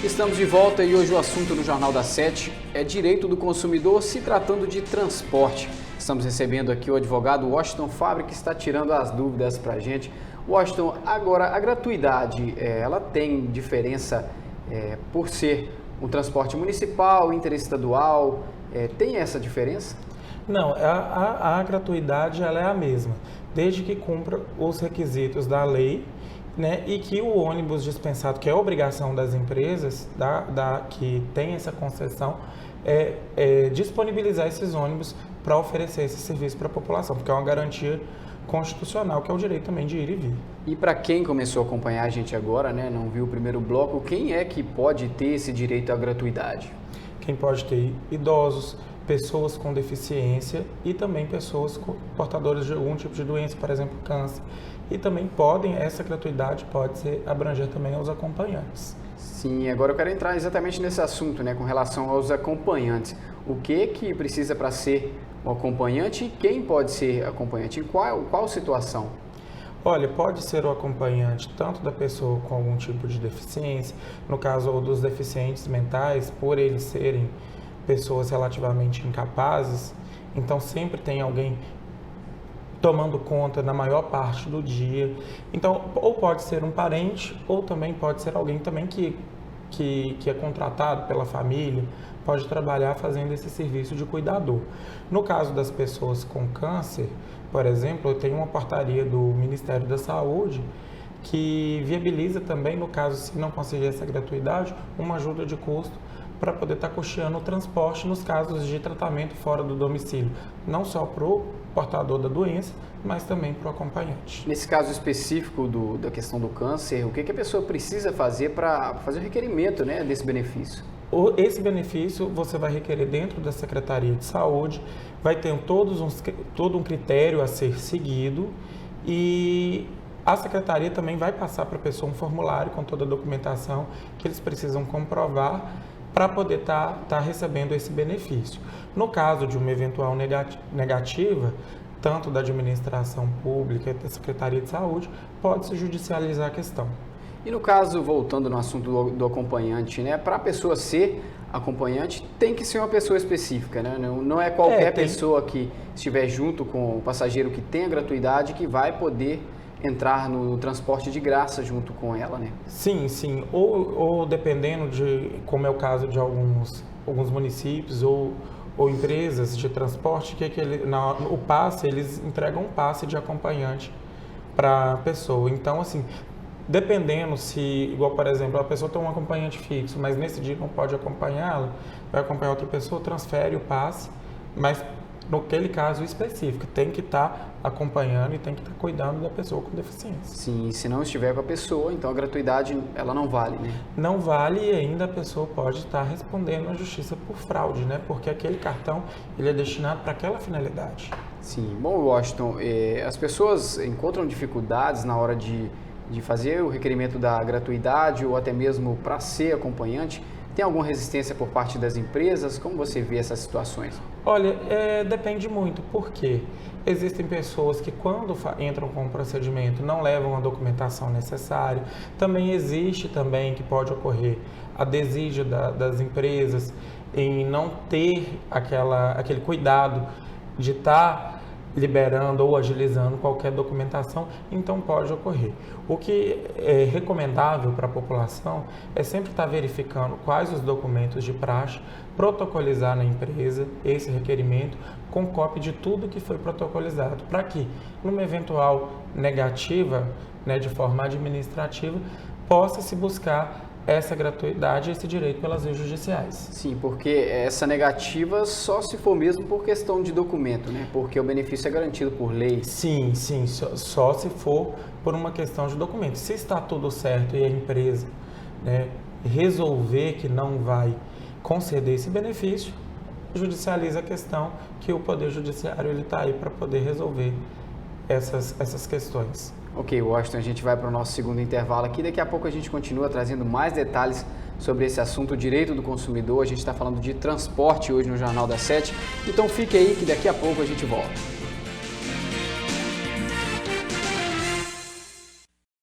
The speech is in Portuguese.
Estamos de volta e hoje o assunto no Jornal da Sete é direito do consumidor se tratando de transporte. Estamos recebendo aqui o advogado Washington Fabre, que está tirando as dúvidas para a gente. Washington, agora a gratuidade, ela tem diferença por ser um transporte municipal, interestadual, tem essa diferença? Não, a gratuidade ela é a mesma, desde que cumpra os requisitos da lei, né, e que o ônibus dispensado, que é obrigação das empresas que tem essa concessão, disponibilizar esses ônibus para oferecer esse serviço para a população, porque é uma garantia constitucional, que é o direito também de ir e vir. E para quem começou a acompanhar a gente agora, né, não viu o primeiro bloco, quem é que pode ter esse direito à gratuidade? Quem pode ter? Idosos, pessoas com deficiência e também pessoas portadoras de algum tipo de doença, por exemplo, câncer. E também essa gratuidade pode abranger também aos acompanhantes. Sim, agora eu quero entrar exatamente nesse assunto, né, com relação aos acompanhantes. O que precisa para ser o acompanhante e quem pode ser acompanhante? Em qual situação? Olha, pode ser o acompanhante tanto da pessoa com algum tipo de deficiência, no caso dos deficientes mentais, por eles serem pessoas relativamente incapazes, então sempre tem alguém tomando conta na maior parte do dia. Então, ou pode ser um parente, ou também pode ser alguém também que é contratado pela família, pode trabalhar fazendo esse serviço de cuidador. No caso das pessoas com câncer, por exemplo, eu tenho uma portaria do Ministério da Saúde que viabiliza também, no caso, se não conseguir essa gratuidade, uma ajuda de custo para poder estar custeando o transporte nos casos de tratamento fora do domicílio, não só para o portador da doença, mas também para o acompanhante. Nesse caso específico da questão do câncer, o que a pessoa precisa fazer para fazer o requerimento, né, desse benefício? Esse benefício você vai requerer dentro da Secretaria de Saúde, vai ter todo um critério a ser seguido e a Secretaria também vai passar para a pessoa um formulário com toda a documentação que eles precisam comprovar para poder estar recebendo esse benefício. No caso de uma eventual negativa, tanto da administração pública e da Secretaria de Saúde, pode-se judicializar a questão. E no caso, voltando no assunto do acompanhante, né, para a pessoa ser acompanhante, tem que ser uma pessoa específica, né? Não é qualquer pessoa que estiver junto com o passageiro que tenha gratuidade que vai poder entrar no transporte de graça junto com ela, né? Sim, sim. Ou dependendo de, como é o caso de alguns municípios ou empresas de transporte, o passe, eles entregam um passe de acompanhante para a pessoa. Então, assim, dependendo se, igual, por exemplo, a pessoa tem um acompanhante fixo, mas nesse dia não pode acompanhá-la, vai acompanhar outra pessoa, transfere o passe, mas naquele caso específico, tem que estar acompanhando e tem que estar cuidando da pessoa com deficiência. Sim, se não estiver com a pessoa, então a gratuidade, ela não vale, né? Não vale e ainda a pessoa pode estar respondendo à justiça por fraude, né? Porque aquele cartão, ele é destinado para aquela finalidade. Sim, bom, Washington, as pessoas encontram dificuldades na hora de fazer o requerimento da gratuidade ou até mesmo para ser acompanhante? Tem alguma resistência por parte das empresas? Como você vê essas situações? Olha, depende muito, porque existem pessoas que quando entram com o procedimento não levam a documentação necessária. Também existe que pode ocorrer a desídia das empresas em não ter aquele cuidado de estar liberando ou agilizando qualquer documentação, então pode ocorrer. O que é recomendável para a população é sempre estar verificando quais os documentos de praxe, protocolizar na empresa esse requerimento com cópia de tudo que foi protocolizado, para que, numa eventual negativa, né, de forma administrativa, possa se buscar essa gratuidade e esse direito pelas vias judiciais. Sim, porque essa negativa só se for mesmo por questão de documento, né? Porque o benefício é garantido por lei. Sim, só se for por uma questão de documento. Se está tudo certo e a empresa, né, resolver que não vai conceder esse benefício, judicializa a questão, que o Poder Judiciário está aí para poder resolver essas questões. Ok, Washington, a gente vai para o nosso segundo intervalo aqui. Daqui a pouco a gente continua trazendo mais detalhes sobre esse assunto, o direito do consumidor. A gente está falando de transporte hoje no Jornal da Sete. Então fique aí que daqui a pouco a gente volta.